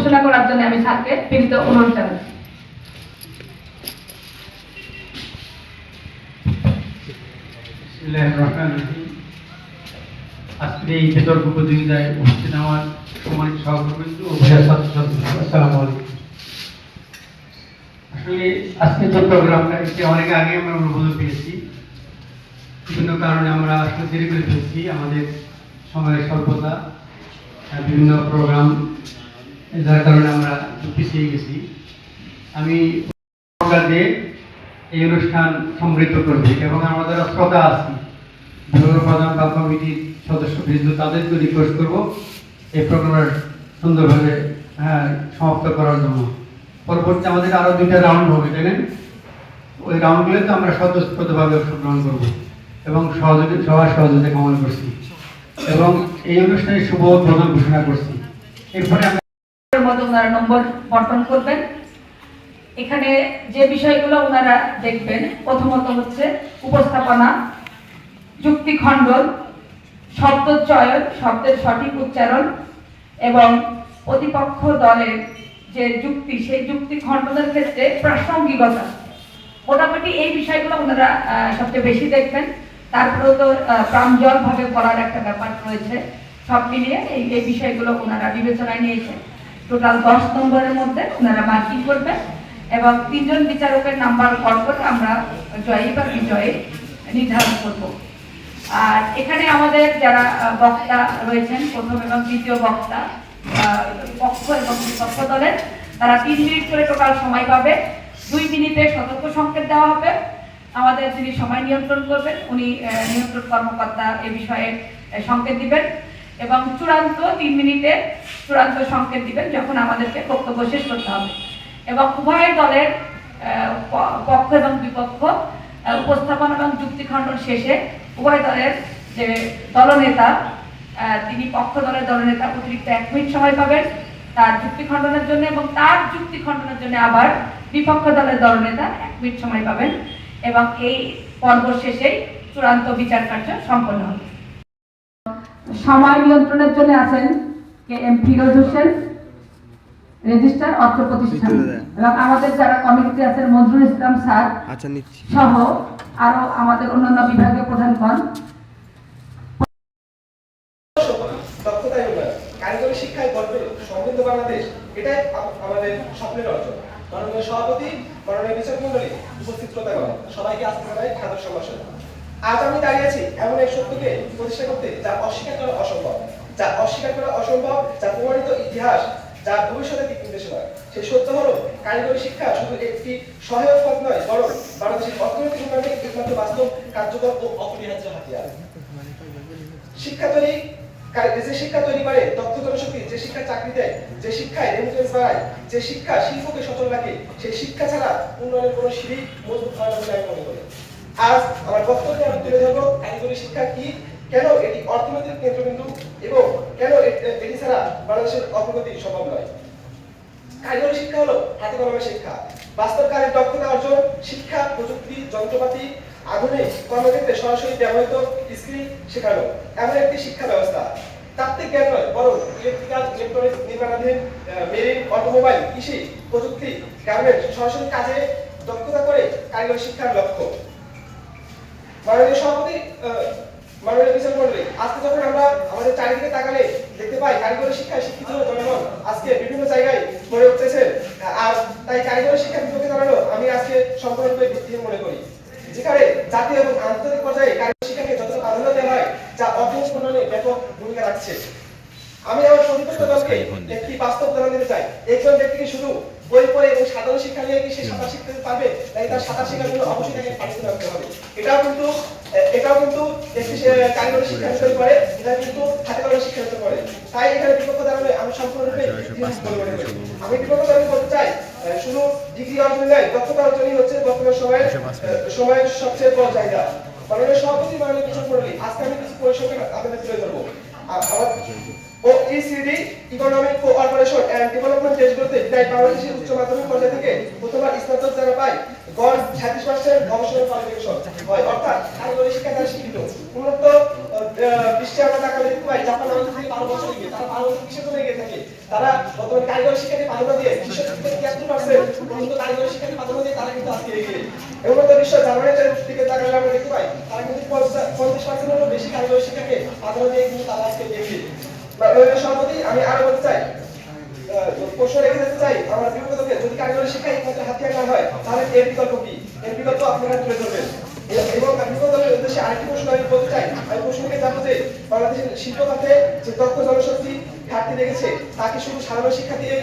ঘোষণা করার জন্য আমি স্যারকে বিনীত অনুরোধ জানাচ্ছি। আজকে এই বিতর্ক প্রতিযোগিতায় উপস্থিত আমার সম্মানিত সহকর্মী ও আসসালামু আলাইকুম। আসলে আজকে যে প্রোগ্রামটা এটি অনেক আগে আমরা অনুমোদন পেয়েছি, বিভিন্ন কারণে আমরা আসলে দেরি করে ফেলছি, আমাদের সময়ের স্বল্পতা, বিভিন্ন প্রোগ্রাম, যার কারণে আমরা পিছিয়ে গেছি। আমি দিয়ে এই অনুষ্ঠান সমৃদ্ধ করছি এবং আমাদের শ্রোতা আছি প্রধান বা কমিটির সদস্য বৃন্দ, তাদেরকে রিকোয়েস্ট করবো এই প্রোগ্রামের সুন্দরভাবে সমাপ্ত করার জন্য। পরবর্তী আমাদের আরো 2টা রাউন্ড হবে, জানেন, ওই রাউন্ডগুলোতে আমরা স্বতঃস্ফূর্তভাবে অংশগ্রহণ করবো এবং সবার সহযোগিতা কামনা করছি এবং এই অনুষ্ঠানের শুভ উদ্বোধন ঘোষণা করছি। এরপরে ওনারা নম্বর বন্টন করবেন। এখানে যে বিষয়গুলো ওনারা দেখবেন, প্রথমত হচ্ছে উপস্থাপনা, যুক্তি খণ্ডন, শব্দ চয়ন, শব্দের সঠিক উচ্চারণ এবং প্রতিপক্ষ দলের যে যুক্তি, সেই যুক্তি খণ্ডনের ক্ষেত্রে প্রাসঙ্গিকতা, মোটামুটি এই বিষয়গুলো ওনারা সবচেয়ে বেশি দেখবেন। তারপরেও তো প্রাঞ্জলভাবে পড়ার একটা ব্যাপার রয়েছে, সব মিলিয়ে এই বিষয়গুলো ওনারা বিবেচনায় নিয়েছেন। টোটাল 10 নম্বরের মধ্যে ওনারা মার্কিং করবেন এবং 3 জন বিচারকের নাম্বার কল করে আমরা জয়ী বা বিজয়ী নির্ধারণ করব। আর এখানে আমাদের যারা বক্তা রয়েছেন, প্রথম এবং দ্বিতীয় বক্তা, পক্ষ এবং বিপক্ষ দলের, তারা 3 মিনিট করে টোটাল সময় পাবে। 2 মিনিটে সতর্ক সংকেত দেওয়া হবে। আমাদের যিনি সময় নিয়ন্ত্রণ করবেন, উনি নিয়ন্ত্রণ কর্মকর্তা এ বিষয়ে সংকেত দিবেন এবং চূড়ান্ত 3 মিনিটে চূড়ান্ত সংকেত দিবেন যখন আমাদেরকে বক্তব্য শেষ করতে হবে। এবং উভয় দলের পক্ষ এবং বিপক্ষ উপস্থাপন এবং যুক্তি খণ্ডন শেষে উভয় দলের যে দলনেতা, তিনি পক্ষ দলের দলনেতা অতিরিক্ত 1 মিনিট সময় পাবেন তার যুক্তি খণ্ডনের জন্য এবং তার যুক্তি খণ্ডনের জন্য আবার বিপক্ষ দলের দলনেতা 1 মিনিট সময় পাবেন এবং এই পর্ব শেষেই চূড়ান্ত বিচার কার্য সম্পন্ন হবে। সময় নিয়ন্ত্রণের জন্য আছেন কে এম ফিরোজ হোসেন, রেজিস্ট্রার অর্থ প্রতিষ্ঠান, এবং আমাদের যারা কমিটিতে আছেন মঞ্জুর ইসলাম স্যার সহ আরো আমাদের অন্যান্য বিভাগীয় প্রধানগণ। কারিগরি শিক্ষায় গড়বে সমৃদ্ধ বাংলাদেশ, এটাই আমাদের স্বপ্নের অর্জন। মাননীয় সভাপতি, মাননীয় বিচারক মণ্ডলী, উপস্থিত শ্রোতাগণ, সবাইকে আজকে জানাই খাদর সম্ভাষণ। আজ আমি দাঁড়িয়ে আছি এমন এক সত্যকে প্রতিষ্ঠা করতে যা অস্বীকার করা অসম্ভব, যা প্রমাণিত ইতিহাস, যা ভবিষ্যতের দিক নির্দেশনা। সেই সত্য হলো কারিগরি শিক্ষা শুধু একটি সহায়ক পথ নয়, বরং বাংলাদেশের অর্থনৈতিক উন্নয়নে একমাত্র বাস্তব, কার্যকর ও অপরিহার্য হাতিয়ার। যে শিক্ষা তৈরি করে দক্ষ জনশক্তি, যে শিক্ষা চাকরি দেয়, যে শিক্ষায় রেমিটেন্স বাড়ায়, যে শিক্ষা শিল্পকে সচল রাখে, সেই শিক্ষা ছাড়া উন্নয়নের কোনো সিঁড়ি মজবুত হয় না বলে আমি মনে করি। আজ আমার বক্তব্যে আমি তুলে ধরবো কারিগরি শিক্ষা কি, কেন এটি অর্থনৈতিক কেন্দ্রবিন্দু এবং কেন এটি ছাড়া বাংলাদেশের অগ্রগতি সম্ভব নয়। কারিগরি শিক্ষা হলো হাতে কলমে শিক্ষা, বাস্তব কাজের দক্ষতা অর্জন, শিক্ষা প্রযুক্তি, যন্ত্রপাতি, আধুনিক কর্মক্ষেত্রে সরাসরি ব্যবহৃত স্কিল শেখানো এমন একটি শিক্ষা ব্যবস্থা। তাত্ত্বিক জ্ঞান নয়, বরং ইলেকট্রিক্যাল, ইলেকট্রনিক্স, নির্মাণাধীন, মেরিন, অটোমোবাইল, কৃষি, প্রযুক্তি, গার্মেন্টস সরাসরি কাজে দক্ষতা করে কারিগরি শিক্ষার লক্ষ্য। মাননীয় সভাপতি, মাননীয় বিচারক মণ্ডলী, আজকে যখন আমরা আমাদের চারিদিকে তাকালে দেখতে পাই কারিগরি শিক্ষায় শিক্ষিত জনগণ আজকে বিভিন্ন জায়গায় গড়ে উঠতেছেন। আর তাই কারিগরি শিক্ষার বিপক্ষে দাঁড়ানো আমি আজকে সম্পূর্ণরূপে ভিত্তিহীন মনে করি। যেখানে জাতীয় এবং আন্তর্জাতিক পর্যায়ে কারিগরি শিক্ষাকে যতটা প্রাধান্য দেওয়া হয়, যা অর্থনৈতিক উন্নয়নে ব্যাপক ভূমিকা রাখছে। আমি আমার প্রতিপক্ষ দলকে একটি বাস্তব উদাহরণ দিতে চাই। একজন ব্যক্তিকে শুধু বই পড়ে এবং সাধারণ শিক্ষা নিয়ে কি সে সাঁতার শিখতে পারবে, নাকি তার সাঁতার শেখার জন্য অবশ্যই তাকে পানিতে নামতে হবে। এটাও কিন্তু একটি কারিগরি শিক্ষার ভিতরে পড়ে, এটা কিন্তু হাতে কলমে শিক্ষার ভিতরে পড়ে। তাই এখানে বিপক্ষ দাঁড়ানো আমি সম্পূর্ণরূপে আমি বিপক্ষ দাঁড়ানো বলতে চাই, শুধু ডিগ্রি অর্জন নয়, দক্ষতা অর্জনই হচ্ছে বর্তমান সময়ের সবচেয়ে বড় চাহিদা। মাননীয় সভাপতি, মাননীয় বিচারক মণ্ডলী, আজকে আমি কিছু পরিসংখ্যান আপনাদের তুলে ধরবো। OECD economic cooperation and development দেশগুলোতে প্রায় বাংলাদেশের উচ্চ মাধ্যমিক পর্যায় থেকে প্রথমবার স্নাতক যারা পায়, গড় 36% গবেষণা কোয়ালিফিকেশন হয়, অর্থাৎ কারিগরি শিক্ষা দ্বারা শিক্ষিত। উন্নত বিশ্বে আমরা তাকালে দেখতে পাই জাপান আমাদের থেকে 12 বছর এগিয়ে, তারা 12 বছর কিসের জন্য এগিয়ে থাকে? তারা গত বর্তমানে কারিগরি শিক্ষাকে প্রাধান্য দিয়ে শিশু থেকে 73% কিন্তু কারিগরি শিক্ষাকে প্রাধান্য দিয়ে তারা কিন্তু আজকে এগিয়ে। এবং আমাদের বিশ্ব জার্মানির দিকে তাকালে আমরা দেখতে পাই তারা কিন্তু 50% বেশি কারিগরি শিক্ষাকে প্রাধান্য দিয়ে কিন্তু তারা আজকে এগিয়ে। সভাপতি আমি আরো বলতে চাই, প্রশ্ন রেখে দিতে চাই আমরা বিগতকে যদি কারিগরি শিক্ষা একমাত্র হাতিয়ার না হয় তাহলে এর বিকল্প কি? এর বিকল্প আপনারা তুলে ধরবেন। এবং বিগতদের উদ্দেশ্যে আরেকটি প্রশ্ন আমি বলতে চাই, আমি প্রশ্নকে জানবো যে বাংলাদেশের শিল্প খাতে যে দক্ষ জনশক্তি ঘাটতি দেখেছে তাকে শুধু সাধারণ শিক্ষা দিয়ে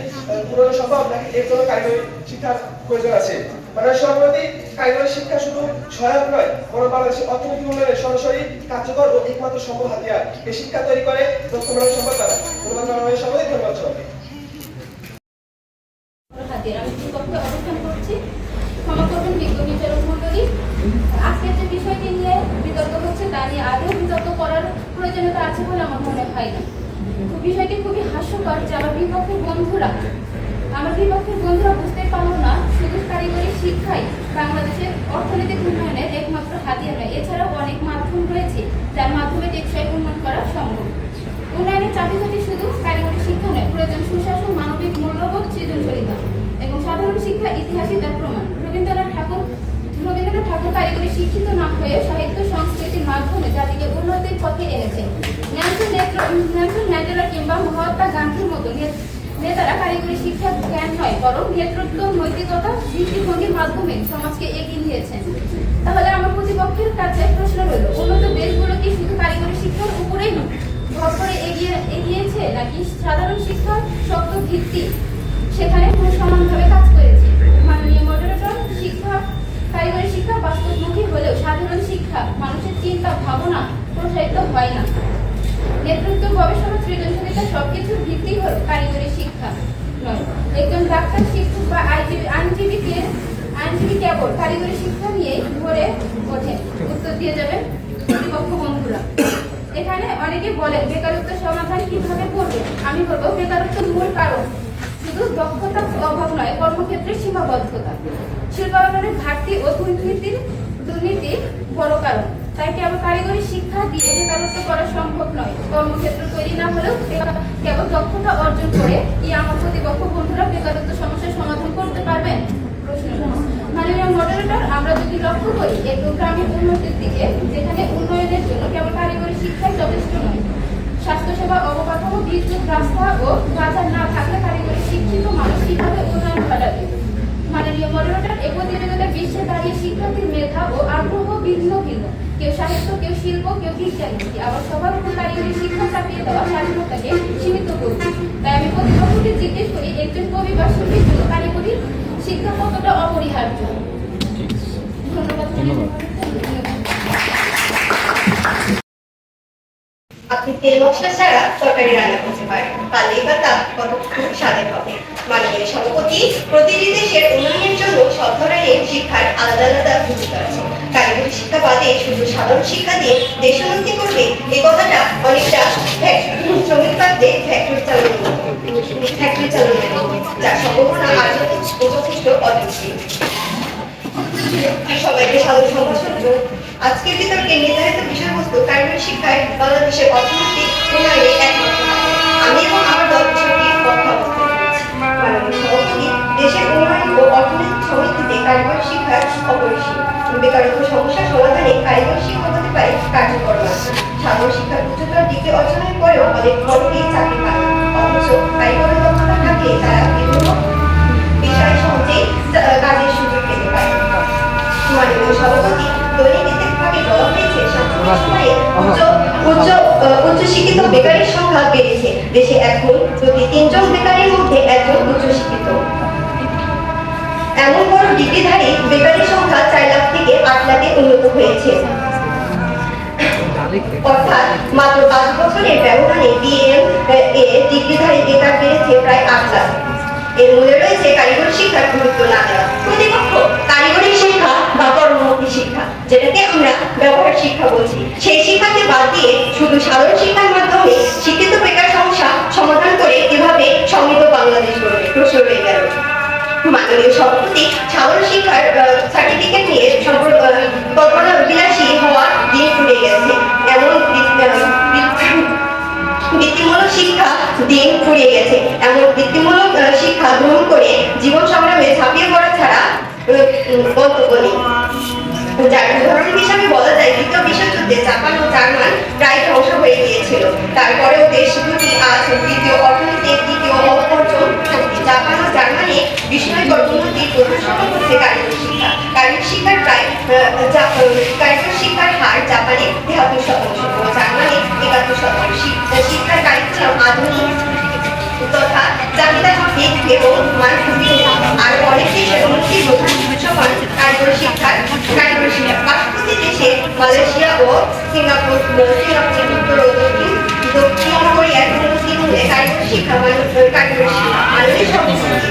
পূরণ সম্ভব নাকি এর জন্য কারিগরি শিক্ষার প্রয়োজন আছে? মানে সভাপতি, কারিগরি শিক্ষা শুধু সহায়ক নয় বরং বাংলাদেশের অর্থনৈতিক উন্নয়নের সরাসরি কার্যকর ও একমাত্র সম্ভব হাতিয়ার। এই শিক্ষা তৈরি করে দক্ষ মানব সম্পদ দ্বারা। ধন্যবাদ জানাই সবাই, ধন্যবাদ সবাইকে। আমি বিপক্ষে অবস্থান করছি, ক্ষমা করবেন বিজ্ঞ বিচারক মণ্ডলী। আজকের যে বিষয়টি নিয়ে বিতর্ক হচ্ছে তা নিয়ে আদৌ বিতর্ক করার প্রয়োজনীয়তা আছে বলে আমার মনে হয় না। বিষয়টি খুবই হাস্যকর যে আমার বিপক্ষের বন্ধুরা বুঝতে পারলো না শুধু কারিগরি শিক্ষাই বাংলাদেশের অর্থনৈতিক উন্নয়নের একমাত্র হাতিয়ার নয়, এছাড়াও অনেক মাধ্যম রয়েছে যার মাধ্যমে টেকসই উন্নয়ন করা সম্ভব। উন্নয়নের চাবিকাঠি শুধু কারিগরি শিক্ষা নয়, প্রয়োজন সুশাসন, মানবিক মূল্যবোধ, সৃজনশীলতা এবং সাধারণ শিক্ষা। ইতিহাসই তার প্রমাণ। রবীন্দ্রনাথ ঠাকুর কারিগরি শিক্ষিত না হয়ে সাহিত্য সংস্কৃতির মাধ্যমে জাতিকে উন্নতির পথে এনেছেন। নেলসন ম্যান্ডেলা কিংবা মহাত্মা গান্ধীর মতো নেতারা কারিগরি শিক্ষার জ্ঞান নয় বরং নেতৃত্ব, নৈতিকতা, দৃষ্টিভঙ্গির মাধ্যমে সমাজকে এগিয়ে নিয়েছেন। তাহলে আমার প্রতিপক্ষের কাছে প্রশ্ন রইল, উন্নত দেশগুলো কি শুধু কারিগরি শিক্ষার উপরেই ভর করে এগিয়েছে নাকি সাধারণ শিক্ষার শক্ত ভিত্তি সেখানে সমানভাবে কাজ করেছে? মাননীয় মডারেটর, কারিগরি শিক্ষা বাস্তবমুখী হলেও সাধারণ শিক্ষা মানুষের চিন্তা ভাবনা প্রসারিত হয় না। নেতৃত্ব, গবেষণা, সৃজনশীলতা সবকিছুর ভিত্তি হল কারিগরি শিক্ষা নয়। একজন ডাক্তার, শিক্ষক বা আইনজীবী কেবল কারিগরি শিক্ষা নিয়েই ধরে ওঠে। উত্তর দিয়ে যাবেন প্রতিপক্ষ বন্ধুরা। এখানে অনেকে বলেন বেকারত্ব সমাধান কিভাবে করবে? আমি বলবো বেকারত্বের মূল কারণ শুধু দক্ষতার অভাব নয়, কর্মক্ষেত্রের সীমাবদ্ধতা, শিল্পায়নের ঘাটতি ও দুর্নীতি বড় কারণ। তাই কেবল কারিগরি শিক্ষা দিয়ে বেকারত্ব করা সম্ভব নয়। কর্মক্ষেত্র তৈরি না হলেও কেবল দক্ষতা অর্জন করে কি আমার প্রতিপক্ষ বন্ধুরা বেকারত্ব সমস্যার সমাধান করতে পারবেন? প্রশ্ন। মাননীয় মডারেটর, আমরা যদি লক্ষ্য করি একটু গ্রামের উন্নতির দিকে, যেখানে উন্নয়নের জন্য কেবল কারিগরি শিক্ষাই যথেষ্ট নয়। স্বাস্থ্যসেবা, অবকাঠামো, বিদ্যুৎ, রাস্তা ও বাজার না থাকলে কারিগরি শিক্ষিত মানুষ কিভাবে উন্নয়ন ঘটাবে? মাননীয় মডারেটর, এই প্রতিযোগিতায় বিশ্বে দাঁড়িয়ে শিক্ষার্থীর মেধা ও আগ্রহ ভিন্ন ভিন্ন। কেউ সাহিত্য, কেউ শিল্প, কেউ বিজ্ঞান, আবার সবার উপর কারিগরি শিক্ষা চাপিয়ে দেওয়া স্বাধীনতাকে সীমিত করছে। তাই আমি প্রতিপক্ষকে জিজ্ঞেস করি, একজন কবি বা শিল্পীর জন্য কারিগরি শিক্ষা কতটা অপরিহার্য? ধন্যবাদ। আপনি তেল মশলা ছাড়া তরকারি রান্না করতে পারেন, পারলেই বা তা কতক্ষণ স্বাদের হবে। মাননীয় সভাপতি, প্রতিটি দেশের উন্নয়নের জন্য সব ধরনের শিক্ষার আলাদা আলাদা ভূমিকা আছে। কারিগরি শিক্ষা বাদে শুধু সাধারণ শিক্ষা দিয়ে দেশ উন্নতি করবে এই কথাটা অনেকটা শ্রমিক বাদে ফ্যাক্টরি চালানো, যার সম্ভাবনা আজ যথেষ্ট অদৃশ্য। সবাইকে সাদর সম্ভাষণ। আজকের বিতর্কে নির্ধারিত বিষয়বস্তু কারিগরি শিক্ষায় বাংলাদেশের অর্থনৈতিক উন্নয়নে একমাত্র। আমি এবং আমার দল বিষয়টির পক্ষে অবস্থান করেছি। মাননীয় সভাপতি, দেশের উন্নয়ন ও অর্থনৈতিক সমৃদ্ধিতে কারিগরি শিক্ষার অপরিসীম। বেকারত্ব সমস্যা সমাধানে কারিগরি শিক্ষা হতে পারে কার্যকর মাধ্যম। সাধারণ শিক্ষার উচ্চতর ডিগ্রি অর্জনের পরেও অনেক অনেকেই চাকরি পায়, অথচ কারিগরি দক্ষতা থাকলে তারা বিভিন্ন বিষয়ে সহজেই কাজের সুযোগ পেতে পারে। মাননীয় সভাপতি, দৈনিক বলা হয়েছে সাম্প্রতিক সময়ে উচ্চ শিক্ষিত বেকারের সংখ্যা বেড়েছে। দেশে এখন প্রতি 3 জন বেকারের মধ্যে একজন উচ্চ শিক্ষিত। এমন বড় ডিগ্রিধারী বেকারের সংখ্যা 4 লাখ থেকে 8 লাখে উন্নত হয়েছে। অর্থাৎ মাত্র 5 বছরের ব্যবধানে BA ডিগ্রিধারী বেকার বেড়েছে প্রায় 8 লাখ। এর মূলে রয়েছে কারিগরি শিক্ষার গুরুত্ব না দেওয়া। প্রতিপক্ষ কারিগরি শিক্ষা বা কর্মমুখী শিক্ষা, যেটাকে আমরা ব্যবহার শিক্ষা বলছি, সেই শিক্ষাকে বাদ দিয়ে শুধু সাধারণ শিক্ষার মাধ্যমে শিক্ষিত বেকার সমস্যা সমাধান করে কিভাবে সমৃদ্ধ বাংলাদেশ গড়বে? প্রশ্ন রয়ে গেল। মাননীয় সভাপতি, সাধারণ শিক্ষার সার্টিফিকেট নিয়ে কল্পনা বিলাসী হওয়া দিন ফুরিয়ে গেছে। এমন বৃত্তিমূলক শিক্ষা দিন ফুরিয়ে গেছে। এমন বৃত্তিমূলক শিক্ষা গ্রহণ করে জীবন সংগ্রামে ঝাঁপিয়ে পড়া ছাড়া গন্তব্য নেই। যার উদাহরণ হিসাবে বলা যায় দ্বিতীয় বিশ্বযুদ্ধে জাপান ও জার্মান প্রায় ধ্বংস হয়ে গিয়েছিল। তারপরেও দেশ দুটি আজ দ্বিতীয় অর্থনৈতিক দ্বিতীয় অপরজন শক্তি। জাপান ও জার্মানি বিস্ময়কর উন্নতির প্রধান সফল হচ্ছে কারিগরি শিক্ষা। কারিগরি শিক্ষার কারিগরি শিক্ষার হার জাপানে 73% ও জার্মানি 71%। শিক্ষার কারিকুলাম আধুনিক তথা চাহিদাভিত্তিক এবং মানভিত্তিক। আর অনেক দেশের উন্নতির প্রধান সফল কারিগরি শিক্ষা। পার্শ্ববর্তী দেশে মালয়েশিয়া ও সিঙ্গাপুর উত্তর ও দক্ষিণ কোরিয়ার উন্নতি হলে কারিগরি শিক্ষা মাননীয় সর্বোন্নতি।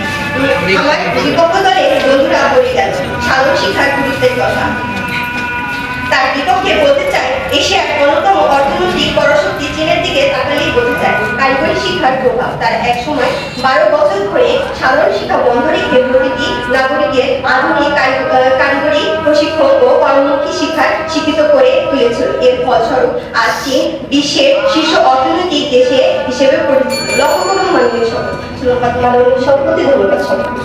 আমার বিপক্ষ দলের বন্ধুরা বলে গেল সাধারণ শিক্ষার গুরুত্বের কথা। তার বিপক্ষে বলতে চাই এশিয়ার অন্যতম অর্থনৈতিক পরাশক্তি চীনের দিকে তাকালেই বোঝা যায় কারিগরি শিক্ষার প্রভাব। তার এক সময় 12 বছর ধরে সাধারণ শিক্ষা বন্ধ রেখে প্রতিটি নাগরিকের আধুনিক কারিগরি প্রশিক্ষণ ও কর্মমুখী শিক্ষার শিক্ষিত করে তুলেছিল। এর ফলস্বরূপ আজ চীন বিশ্বের শীর্ষ অর্থনৈতিক দেশে হিসেবে পরিচিত। লক্ষ্য করুন মাননীয় সভাপতি, ধন্যবাদ সবাইকে।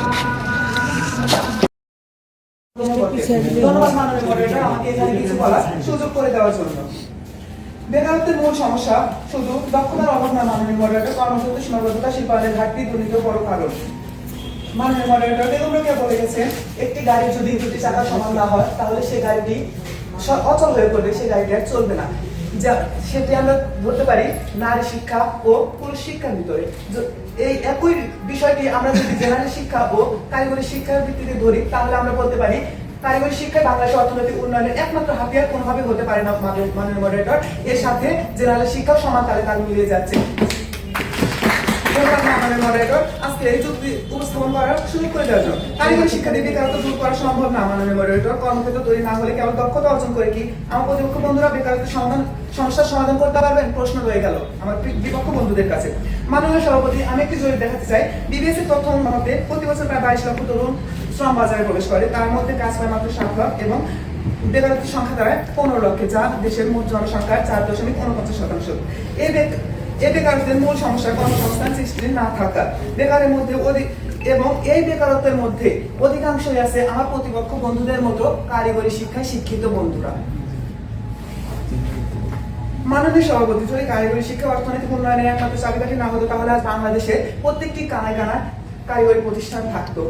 ধন্যবাদ মাননীয় মডারেটর আমাকে এখানে কিছু বলার সুযোগ করে দেওয়ার জন্য। বেকারত্বের মূল সমস্যা শুধু দক্ষতার অভাব না মাননীয় মডারেটর, কর্মক্ষেত্রে সীমাবদ্ধতা, শিল্পায়নের ঘাটতি, দুর্নীতি বড় কারণ। মাননীয় মডারেটর বেগম রোকেয়া বলে গেছেন একটি গাড়ি যদি দুটি চাকা সমান না হয় তাহলে সেই গাড়িটি অচল হয়ে পড়বে, সেই গাড়িটি আর চলবে না। সেটি আমরা ধরতে পারি নারী শিক্ষা ও পুরুষ শিক্ষার ভিতরে। এই একই বিষয়টি আমরা যদি জেনারেল শিক্ষা ও কারিগরি শিক্ষার ভিত্তিতে ধরি তাহলে আমরা বলতে পারি কারিগরি শিক্ষায় বাংলাদেশের অর্থনৈতিক উন্নয়নের একমাত্র হাতিয়ার কোনোভাবে হতে পারে না মাননীয় মডারেটর। এর সাথে জেনারেল শিক্ষাও সমান তালে তাল মিলিয়ে যাচ্ছে। আজকে এই যুক্তি উপস্থাপন করার সুযোগ করে দেওয়ার জন্য। কারিগরি শিক্ষা দিয়ে বেকারত্ব দূর করা সম্ভব না মাননীয় মডারেটর। কর্মক্ষেত্র তৈরি না হলে কেবল দক্ষতা অর্জন করে কি আমার প্রতিপক্ষ বন্ধুরা বেকারত্বের সমস্যার সমাধান করতে পারবেন? প্রশ্ন রয়ে গেল আমার বিপক্ষ বন্ধুদের কাছে। মাননীয় সভাপতি, আমি একটি জরিপ দেখাতে চাই। বিবিএস এর তথ্য অনুযায়ী প্রতি বছর প্রায় 22 লক্ষ তরুণ শ্রম বাজারে প্রবেশ করে, তার মধ্যে কাজ পায় মাত্র 7 লাখ এবং বেকারত্বের সংখ্যা দাঁড়ায় 15 লক্ষে, যা দেশের মোট জনসংখ্যার 4.49%। এই বেকারত্বের মূল সমস্যা কর্মসংস্থান সৃষ্টি না থাকা। বেকারের মধ্যে এবং এই বেকারত্বের মধ্যে অধিকাংশই আছে আমার প্রতিপক্ষ বন্ধুদের মতো কারিগরি শিক্ষায় শিক্ষিত বন্ধুরা। মাননীয় সভাপতি, যদি কারিগরি শিক্ষা অর্থনৈতিক উন্নয়নের একমাত্র চাবিকাঠি না হতো তাহলে আজ বাংলাদেশে প্রত্যেকটি কানায় কানায় কারিগরি প্রতিষ্ঠান থাকতো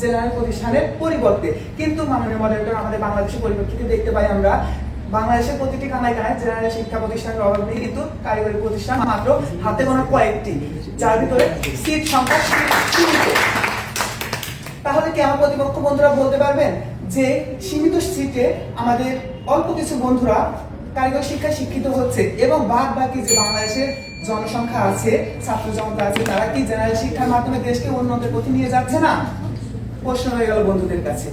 জেনারেল প্রতিষ্ঠানের পরিবর্তে। কিন্তু মাননীয় মডারেটর, আমাদের বাংলাদেশের পরিপ্রেক্ষিতে দেখতে পাই আমরা বাংলাদেশের প্রতিটি কানায় কানায় জেনারেল শিক্ষা প্রতিষ্ঠানের অভাব নেই, কিন্তু কারিগরি প্রতিষ্ঠান মাত্র হাতে গোনা কয়েকটি, যার ভিতরে সিট সংখ্যা সীমিত। তাহলে কি আমার প্রতিপক্ষ বন্ধুরা বলতে পারবেন যে সীমিত সিটে আমাদের অল্প কিছু বন্ধুরা কারিগরি শিক্ষায় শিক্ষিত হচ্ছে এবং বাদ বাকি যে বাংলাদেশের জনসংখ্যা আছে, ছাত্র জনতা আছে, তারা কি জেনারেল শিক্ষার মাধ্যমে দেশকে উন্নতির পথে নিয়ে যাচ্ছে না? প্রশ্ন হয়ে গেল বন্ধুদের কাছে।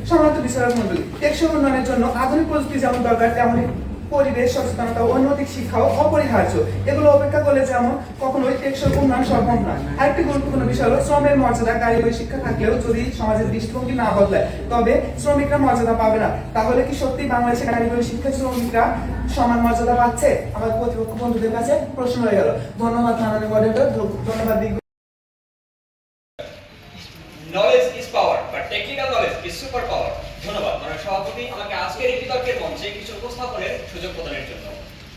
সম্মানিত বিচারক মণ্ডলী, টেকসই উন্নয়নের জন্য আধুনিক প্রযুক্তি যেমন দরকার তেমনই পরিবেশ সচেতনতা ও অনৈতিক শিক্ষাও অপরিহার্য। এগুলো অপেক্ষা করলে যেমন কখনোই টেকসই উন্নয়ন সম্ভব নয়। আরেকটি গুরুত্বপূর্ণ বিষয় হলো শ্রমের মর্যাদা। কারিগরি শিক্ষা থাকলেও যদি সমাজের দৃষ্টিভঙ্গি না বদলায় তবে শ্রমিকরা মর্যাদা পাবে না। তাহলে কি সত্যি বাংলাদেশের কারিগরি শিক্ষা শ্রমিকরা সমান মর্যাদা পাচ্ছে? আমার প্রতিপক্ষ বন্ধুদের কাছে প্রশ্ন হয়ে গেল। ধন্যবাদ মাননীয় মডারেটর, ধন্যবাদ। Knowledge is power, but technical knowledge is super power. ধন্যবাদ মাননীয় সভাপতি আমাকে আজকের এই বিতর্কের মঞ্চে কিছু উপস্থাপনের সুযোগ প্রদানের জন্য।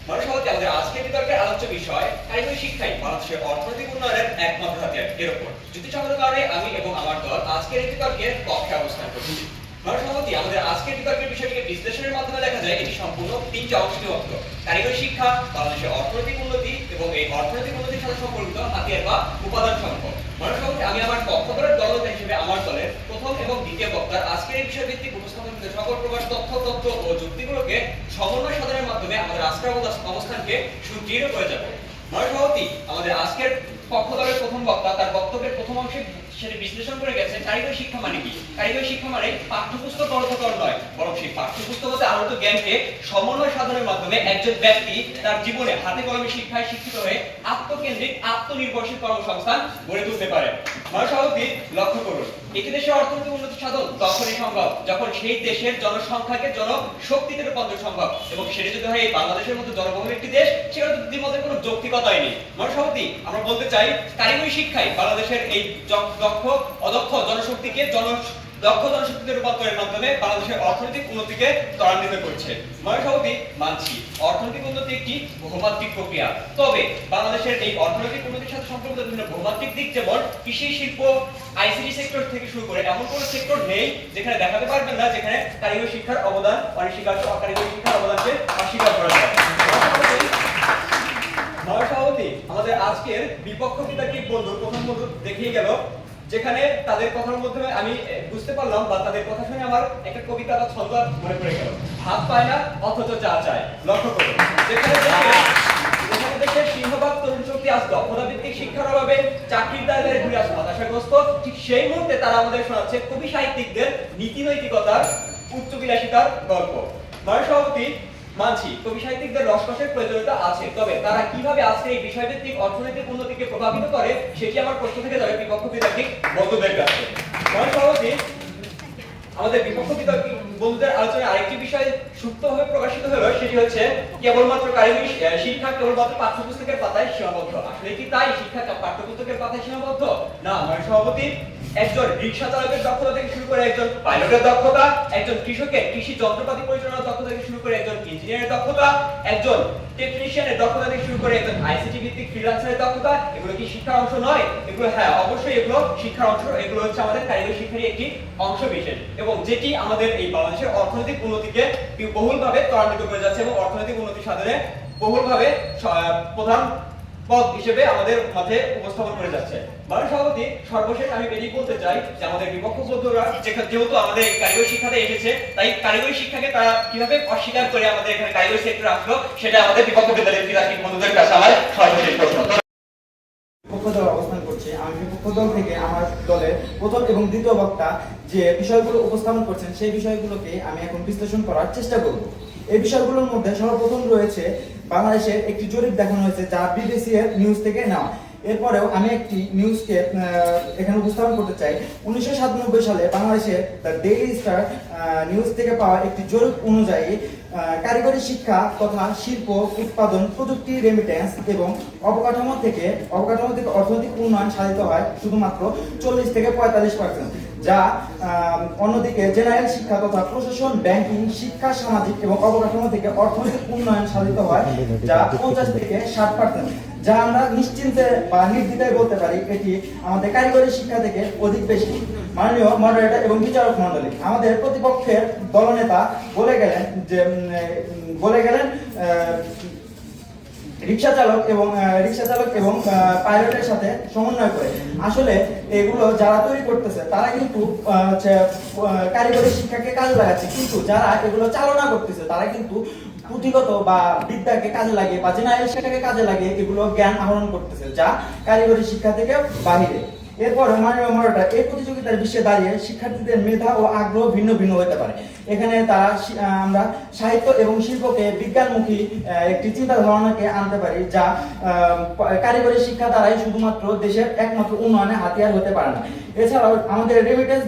মাননীয় সভাপতি, আমাদের আজকের বিতর্কের আলোচ্য বিষয় কারিগরি শিক্ষাই বাংলাদেশের অর্থনৈতিক উন্নয়নের একমাত্র হাতিয়ার। এর উপর যুক্তিসঙ্গত কারণে আমি এবং আমার দল আজকের এই বিতর্কের পক্ষে অবস্থান করছি। মাননীয় সভাপতি, আমাদের আজকের বিতর্কের বিষয়টিকে বিশ্লেষণের মাধ্যমে দেখা যায় এটি সম্পূর্ণ 3টি অংশে বিভক্ত: কারিগরি শিক্ষা, বাংলাদেশের অর্থনৈতিক উন্নতি এবং এই অর্থনৈতিক উন্নতির সাথে সম্পর্কিত হাতিয়ার বা উপাদান সমূহ। মাননীয় সভাপতি, আমি আমার পক্ষধরের দলনেতা হিসেবে আমার দলের প্রথম এবং দ্বিতীয় বক্তার আজকের এই বিষয়ভিত্তিক উপস্থাপনকৃত সকল প্রকার তথ্য ও যুক্তিগুলোকে সমন্বয় সাধনের মাধ্যমে আমাদের আজকের অবস্থানকে সুদৃঢ় করে যাব। মাননীয় সভাপতি, আমাদের আজকের পক্ষ দলের প্রথম বক্তা তার বক্তব্যের প্রথম অংশে সেটা বিশ্লেষণ করে গেছে কারিগরি শিক্ষা মানে কি। কারিগরি শিক্ষা মানে পাঠ্যপুস্তক অর্থকর নয়, বরং সেই পাঠ্যপুস্তক হতে আহত জ্ঞানকে সমন্বয় সাধনের মাধ্যমে একজন ব্যক্তি তার জীবনে হাতে কলমে শিক্ষায় শিক্ষিত হয়ে আত্মকেন্দ্রিক আত্মনির্ভরশীল কর্মসংস্থান গড়ে তুলতে পারে। মহাসভাপতি, লক্ষ্য করুন, একটি দেশের অর্থনৈতিক উন্নতি সাধন তখনই সম্ভব যখন সেই দেশের জনসংখ্যাকে জনশক্তিতে রূপান্তর সম্ভব, এবং সেটা যদি হয় এই বাংলাদেশের মতো জনবহুল একটি দেশ, সেখানে তো দ্বিমতের কোনো যৌক্তিকতাই নেই। মহাসভাপতি, আমরা বলতে চাই কারিগরি শিক্ষায় বাংলাদেশের এই দক্ষ অদক্ষ জনশক্তিকে দক্ষ জনশক্তিতে রূপান্তরের মাধ্যমে বাংলাদেশের অর্থনৈতিক উন্নতিকে ত্বরান্বিত করছে। মহাসভাপতি, মানছি অর্থনৈতিক উন্নতি একটি বহুমাত্রিক প্রক্রিয়া, তবে বাংলাদেশের এই অর্থনৈতিক উন্নতির সাথে সম্পর্কিত বিভিন্ন বহুমাত্রিক দিক যেমন কৃষি, শিল্প, আইসিটি সেক্টর থেকে শুরু করে এমন কোনো সেক্টর নেই যেখানে দেখাতে পারবেন না যেখানে কারিগরি শিক্ষার অবদান অনস্বীকার্য, কারিগরি শিক্ষার অবদানকে অস্বীকার করা যায়। মহাসভাপতি, আমাদের আজকের বিপক্ষ বিতার্কিক বন্ধুর প্রথম বন্ধু দেখিয়ে গেল, যেখানে তাদের কথার মধ্যে আমি বুঝতে পারলাম বা তাদের কথা শুনে আমার একটা কবিতা বা ছন্দ মনে পড়ে গেল, ভাত পায় না অথচ চা চায়। লক্ষ্য করুন, যেখানে দেশের সিংহভাগ তরুণ শক্তি আজ দক্ষতা ভিত্তিক শিক্ষার অভাবে চাকরির দায়ে ঘুরে আসে হতাশাগ্রস্ত, ঠিক সেই মুহূর্তে তারা আমাদের শোনাচ্ছে কবি সাহিত্যিকদের নীতি নৈতিকতার উচ্চ বিলাসিতার গল্প। মহাসভাপতি, মানছি কবি সাহিত্যিকদের রসকসের প্রয়োজনীয়তা আছে, তবে তারা কিভাবে আজকে এই বিষয়ভিত্তিক অর্থনৈতিক উন্নতিকে প্রভাবিত করে সেটি আমার প্রশ্ন থেকে যাবে বিপক্ষ বিতার্কিক বন্ধুদের কাছে। মহাসভাপতি, আমাদের বিপক্ষ বিতার্কিক বন্ধুদের আলোচনায় আরেকটি বিষয় সুপ্তভাবে প্রকাশিত হলো, সেটি হচ্ছে কেবলমাত্র কারিগরি শিক্ষা কেবলমাত্র পাঠ্যপুস্তকের পাতায় সীমাবদ্ধ। আসলে কি তাই? শিক্ষা পাঠ্যপুস্তকের পাতায় সীমাবদ্ধ না। মহাসভাপতি, একজন রিক্সা চালকের দক্ষতা থেকে শুরু করে একজন পাইলটের দক্ষতা, একজন কৃষকের কৃষি যন্ত্রপাতি পরিচালনার দক্ষতা থেকে শুরু করে একজন ইঞ্জিনিয়ারের দক্ষতা, একজন টেকনিশিয়ানের দক্ষতা থেকে শুরু করে একজন আইসিটি ভিত্তিক ফ্রিল্যান্সারের দক্ষতা, এগুলো কি শিক্ষার অংশ নয়? এগুলো হ্যাঁ, অবশ্যই এগুলো শিক্ষার অংশ। এগুলো হচ্ছে আমাদের কারিগরি শিক্ষারই একটি অংশ বিশেষ, এবং যেটি আমাদের এই বাংলাদেশের অর্থনৈতিক উন্নতিকে বহুলভাবে ত্বরান্বিত করে যাচ্ছে এবং অর্থনৈতিক উন্নতি সাধনে বহুলভাবে প্রধান পদ হিসেবে আমাদের মাঝে উপস্থাপন করে যাচ্ছে। মহাসভাপতি, সর্বশেষ আমি এটি বলতে চাই যে আমাদের বিপক্ষ বন্ধুরা যেহেতু আমাদের কারিগরি শিক্ষাতে এসেছে, তাই কারিগরি শিক্ষাকে তারা কিভাবে অস্বীকার করে আমাদের এখানে কারিগরি সেক্টরে আসলো, সেটা আমাদের বিপক্ষ বিতার্কিক বন্ধুদের কাছে আমার সর্বশেষ প্রশ্ন। পক্ষ দল অবস্থান করছে। আমি বিপক্ষ দল থেকে আমার দলের প্রথম এবং দ্বিতীয় বক্তা যে বিষয়গুলো উপস্থাপন করছেন সেই বিষয়গুলোকে আমি এখন বিশ্লেষণ করার চেষ্টা করব। এই বিষয়গুলোর মধ্যে সর্বপ্রথম রয়েছে বাংলাদেশের একটি জরিপ দেখানো হয়েছে যা বিবিসি এর নিউজ থেকে নেওয়া। এরপরেও আমি একটি নিউজকে এখানে উপস্থাপন করতে চাই। 1997 সালে বাংলাদেশের দ্য ডেইলি স্টার নিউজ থেকে পাওয়া একটি জরিপ অনুযায়ী কারিগরি শিক্ষা তথা শিল্প, উৎপাদন, প্রযুক্তি, রেমিটেন্স এবং অবকাঠামো থেকে অর্থনৈতিক উন্নয়ন সাধিত হয় শুধুমাত্র 40 থেকে 45%, যা অন্যদিকে জেনারেল শিক্ষা তথা প্রশাসন, ব্যাংকিং, শিক্ষা, সামাজিক এবং অবকাঠামো থেকে অর্থনৈতিক উন্নয়ন সাধিত হয় যা 50 থেকে 60%, যা আমরা নিশ্চিন্তে বা নির্দ্বিধায় বলতে পারি এটি আমাদের কারিগরি শিক্ষা থেকে অধিক বেশি। মাননীয় মডারেটর এবং বিচারক মণ্ডলী, আমাদের প্রতিপক্ষের দলনেতা বলে গেলেন রিক্সা চালক এবং পাইলটের সাথে সমন্বয় করে। আসলে এগুলো যারা তৈরি করতেছে তারা কিন্তু কারিগরি শিক্ষাকে কাজে লাগাচ্ছে, কিন্তু যারা এগুলো চালনা করতেছে তারা কিন্তু পুঁথিগত বা বিদ্যাকে কাজে লাগিয়ে বা জেনারেল শিক্ষাকে কাজে লাগিয়ে এগুলো জ্ঞান আহরণ করতেছে, যা কারিগরি শিক্ষা থেকে বাহিরে। এরপর মাননীয় মডারেটর, এই প্রতিযোগিতার বিশ্বে দাঁড়িয়ে শিক্ষার্থীদের মেধা ও আগ্রহ ভিন্ন ভিন্ন হতে পারে। এখানে আমরা সাহিত্য এবং শিল্পকে বিজ্ঞানমুখী একটি চিন্তা ধারণাকে আনতে পারি, যা কারিগরি শিক্ষা দ্বারাই শুধুমাত্র দেশের একমাত্র উন্নয়নে হাতিয়ার হতে পারে না। এছাড়াও আমাদের রেমিটেন্স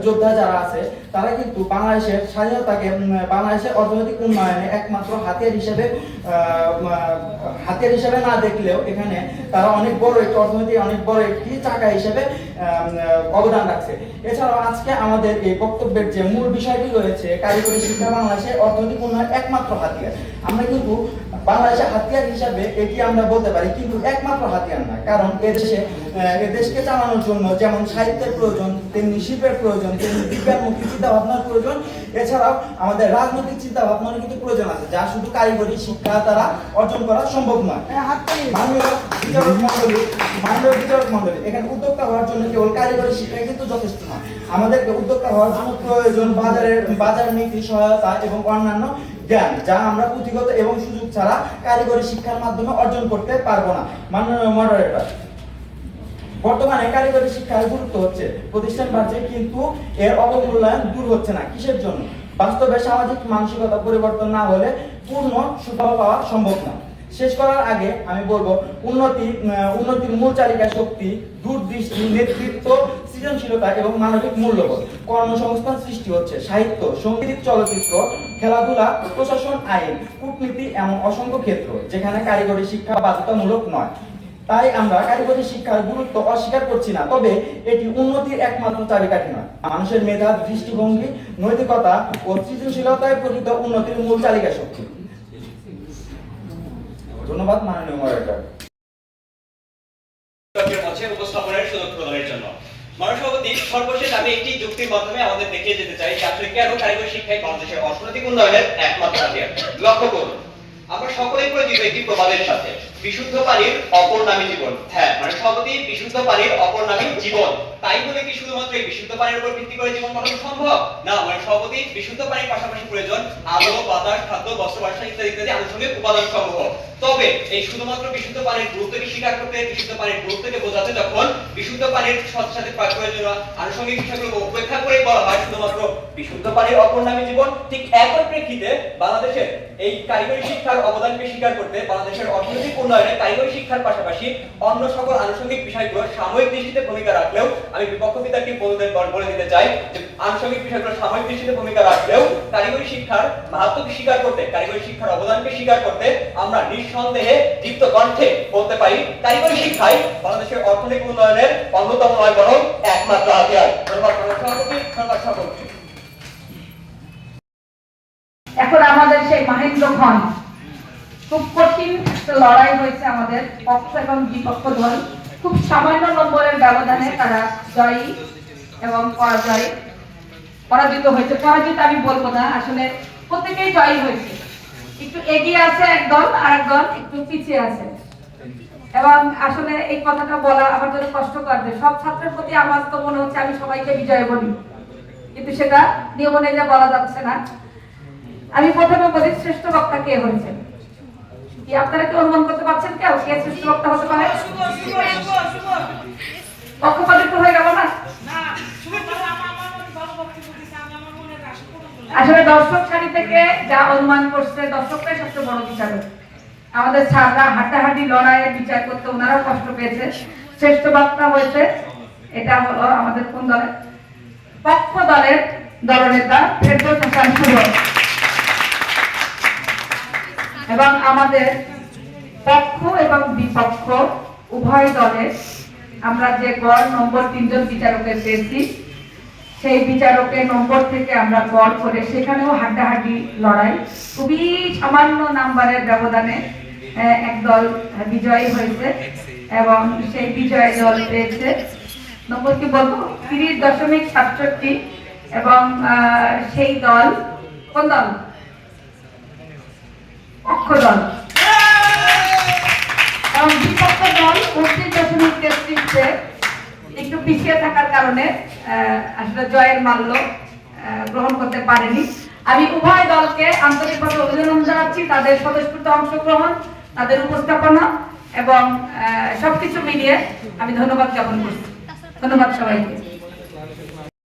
যোদ্ধা যারা আছে তারা কিন্তু বাংলাদেশের স্বাধীনতাকে বাংলাদেশের অর্থনৈতিক উন্নয়নে একমাত্র হাতিয়ার হিসেবে না দেখলেও এখানে তারা অনেক বড় একটি চাকা হিসেবে অবদান রাখছে। এছাড়াও আজকে আমাদের এই বক্তব্যের যে মূল বিষয়টি রয়েছে কারিগরি শিক্ষা বাংলাদেশের অর্থনৈতিক উন্নয়নের একমাত্র হাতিয়ার। আমরা কিন্তু বাংলাদেশের হাতিয়ার হিসাবে এটি আমরা বলতে পারি, কিন্তু একমাত্র হাতিয়ার না, কারণ দেশকে চালানোর জন্য যেমন সাহিত্যের প্রয়োজন, তেমনি শিল্পের প্রয়োজন, তেমনি বিজ্ঞানমুখী চিন্তা ভাবনার প্রয়োজন। এছাড়াও আমাদের রাজনৈতিক চিন্তা ভাবনার কিন্তু প্রয়োজন আছে, যা শুধু কারিগরি শিক্ষা দ্বারা অর্জন করা সম্ভব নয়। মাননীয় বিচারক মণ্ডলী, এখানে উদ্যোক্তা হওয়ার জন্য কেবল কারিগরি শিক্ষা কিন্তু যথেষ্ট নয়। আমাদেরকে উদ্যোক্তা হওয়ার জন্য প্রয়োজন বাজার নীতি সহায়তা এবং অন্যান্য জ্ঞান, যা আমরা পুঁথিগত এবং সুযোগ ছাড়া কারিগরি শিক্ষার মাধ্যমে অর্জন করতে পারবো না। মাননীয় মডারেটর, বর্তমানে কারিগরি শিক্ষার গুরুত্ব হচ্ছে, প্রতিষ্ঠান বাড়ছে কিন্তু এর অবমূল্যায়ন দূর হচ্ছে না। কিসের জন্য? বাস্তবে সামাজিক মানসিকতা পরিবর্তন না হলে পূর্ণ সুফল পাওয়া সম্ভব না। শেষ করার আগে আমি বলবো, উন্নতির মূল চালিকা শক্তি দূরদৃষ্টি, নেতৃত্ব, সৃজনশীলতা এবং মানবিক মূল্যবোধ। কর্মসংস্থান সৃষ্টি হচ্ছে, সাহিত্য, সঙ্গীত, চলচ্চিত্র, খেলাধুলা, প্রশাসন, আইন, কূটনীতি এমন অসংখ্য ক্ষেত্র যেখানে কারিগরি শিক্ষা বাধ্যতামূলক নয়। তাই আমরা কারিগরি শিক্ষার গুরুত্ব অস্বীকার করছি না, তবে এটি উন্নতির একমাত্র চাবিকাঠি নয়। মানুষের মেধা, দৃষ্টিভঙ্গি, নৈতিকতা ও সৃজনশীলতায় প্রকৃত উন্নতির মূল চালিকা শক্তি। ধন্যবাদ মাননীয় মডারেটর। বিতর্কের মঞ্চে উপস্থাপনের সুযোগ প্রদানের জন্য মাননীয় সভাপতি, সর্বশেষ আমি একটি যুক্তির মাধ্যমে আমাদের দেখিয়ে যেতে চাই যে আসলে কেন কারিগরি শিক্ষাই বাংলাদেশের অর্থনৈতিক উন্নয়নের একমাত্র হাতিয়ার। লক্ষ্য করুন, আমরা সকলেই পরিচিত একটি প্রবাদের সাথে, বিশুদ্ধ পানির অপর নামই জীবন। হ্যাঁ, মানে সভাপতি, বিশুদ্ধ পানির অপর নামই জীবন। তাই বলে কি শুধুমাত্র এই বিশুদ্ধ পানির উপর ভিত্তি করে জীবন গঠন সম্ভব? না, মানে সভাপতি, বিশুদ্ধ পানির পাশাপাশি প্রয়োজন আলো, বাতাস, খাদ্য, বস্ত্র, বাসা ইত্যাদি ইত্যাদি আনুষঙ্গিক উপাদান সমূহ। তবে এই শুধুমাত্র বিশুদ্ধ পানির গুরুত্বকে স্বীকার করতে, বিশুদ্ধ পানির গুরুত্বকে বোঝাতে যখন বিশুদ্ধ পানির সাথে সাথে প্রয়োজনীয় আনুষঙ্গিক বিষয়গুলো উপেক্ষা করে বলা হয় শুধুমাত্র বিশুদ্ধ পানির অপর নামী জীবন, ঠিক একই প্রেক্ষিতে বাংলাদেশের এই কারিগরি শিক্ষার অবদানকে স্বীকার করতে বাংলাদেশের অর্থনৈতিক উন্নয়নে কারিগরি শিক্ষার পাশাপাশি অন্য সকল আনুষঙ্গিক বিষয়গুলো সাময়িক দৃষ্টিতে ভূমিকা রাখলেও, আমি বিপক্ষ বিতর্কী বন্ধুদের বলে দিতে চাই যে আনুষঙ্গিক বিষয়গুলো সাময়িক দৃষ্টিতে ভূমিকা রাখলেও কারিগরি শিক্ষার মাহাত্ম্যকে স্বীকার করতে, কারিগরি শিক্ষার অবদানকে স্বীকার করতে আমরা নিঃসন্দেহে দীপ্ত কণ্ঠে বলতে পারি কারিগরি শিক্ষাই বাংলাদেশের অর্থনৈতিক উন্নয়নের অন্যতম নয় বরং একমাত্র হাতিয়ার। ধন্যবাদ সভাপতি, ধন্যবাদ সকলকে। এখন আমাদের সেই মাহেন্দ্র খন, খুব কঠিন একটা লড়াই হয়েছে আমাদের পক্ষ এবং বিপক্ষ দল। খুব সামান্য নম্বরের ব্যবধানে তারা জয়ী এবং পরাজিত হয়েছে। পরাজিত আমি বলবো না, আসলে প্রত্যেকেই জয়ী হয়েছে। একটু এগিয়ে আছে এক দল, আর এক দল একটু পিছিয়ে আছে। এবং আসলে এই কথাটা বলা আমার জন্য কষ্টকর যে সব ছাত্রের প্রতি আমার তো মনে হচ্ছে আমি সবাইকে বিজয় বলি, কিন্তু সেটা নিয়ম অনুযায়ী বলা যাচ্ছে না। আমি প্রথমে বলি, শ্রেষ্ঠ বক্তা কে হয়েছে? কি আপনারা কি অনুমান করতে পারছেন কেউ কে শ্রেষ্ঠ বক্তা হতে পারে? পক্ষপাতিত্ব হয়ে গেল না? আসলে দর্শক সারি থেকে যা অনুমান করছে, দর্শকটাই সবচেয়ে বড় বিচারক। আমাদের ছাত্ররা হাড্ডাহাড্ডি লড়াইয়ের বিচার করতে ওনারাও কষ্ট পেয়েছে। শ্রেষ্ঠ বক্তা হয়েছে, এটা হলো আমাদের কোন দলের? পক্ষ দলের দলনেতা ফেরদৌস হাসান শুভ। এবং আমাদের পক্ষ এবং বিপক্ষ উভয় দলে আমরা যে গড় নম্বর 3 জন বিচারকের পেয়েছি, সেই বিচারকের নম্বর থেকে আমরা গড় করে সেখানেও হাড্ডাহাড্ডি লড়াই, খুবই সামান্য নাম্বারের ব্যবধানে একদল বিজয়ী হয়েছে এবং সেই বিজয় দল পেয়েছে নম্বর কি বলবো 30.67 এবং সেই দল কোন দল? পক্ষ দল। এবং বিপক্ষ দল 29.33 একটু পিছিয়ে থাকার কারণে আসলে জয়ের মাল্য গ্রহণ করতে পারেনি। আমি উভয় দলকে আন্তরিকভাবে অভিনন্দন জানাচ্ছি, তাদের স্বতঃস্ফূর্ত অংশগ্রহণ, তাদের উপস্থাপনা এবং সবকিছু মিলিয়ে আমি ধন্যবাদ জ্ঞাপন করছি। ধন্যবাদ সবাইকে।